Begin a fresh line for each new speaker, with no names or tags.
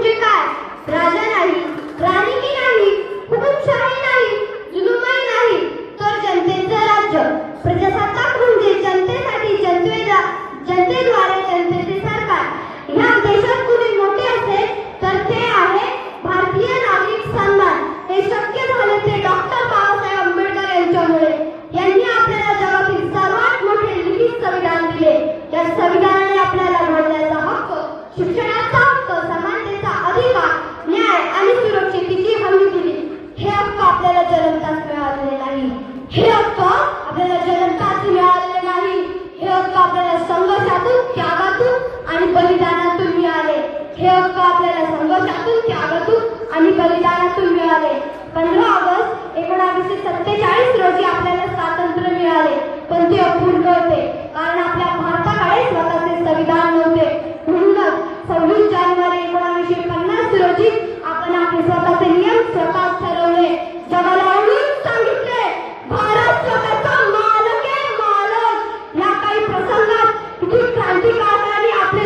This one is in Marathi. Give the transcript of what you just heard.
म्हणजे काय? राजा नाही, राणी की नाही, हुकुमशाही नाही, जुलूमही नाही, तर जनतेचं राज्य. प्रजासत्ताक म्हणजे जनतेसाठी, जनतेद्वारे जनतेचे सरकार. ह्या देशात कुणी मोठे असेल तर ते आहे भारतीय नागरिक सन्मान. हे शक्य झाले ते डॉक्टर बाबासाहेब आंबेडकर यांच्यामुळे. यांनी आपल्याला जगातील सर्वात मोठे लिखित संविधान दिले. या संविधानाने आपल्याला घडण्याचा हक्क, शिक्षणाचा हक्क, समानतेचा अधिकार, न्याय आणि सुरक्षिततेची हमी दिली. हे हक्क आपल्याला जन्मताच मिळालेले नाही. हे हक्क आपल्याला जन्मताच मिळालेले नाही. हे हक्क आपल्याला संघर्षातून, त्यागातून आणि बलिदानातून मिळाले. हे हक्क आपल्याला संघर्षातून, त्यागातून आणि बलिदानातून मिळाले. 15 ऑगस्ट 1947 रोजी आपल्याला स्वातंत्र्य मिळाले, पण ते अपूर्ण होते, कारण आपल्या भारताकडे स्वतःचे संविधान नव्हते. म्हणूनच 26 जानेवारी 1950 रोजी आपण आपले स्वतःचे नियम स्वतः ठरवले. जगाला आवडून सांगितले, भारत स्वतःचा मालक आहे, मालक. या काही प्रसंगात क्रांतिकारकांनी आपले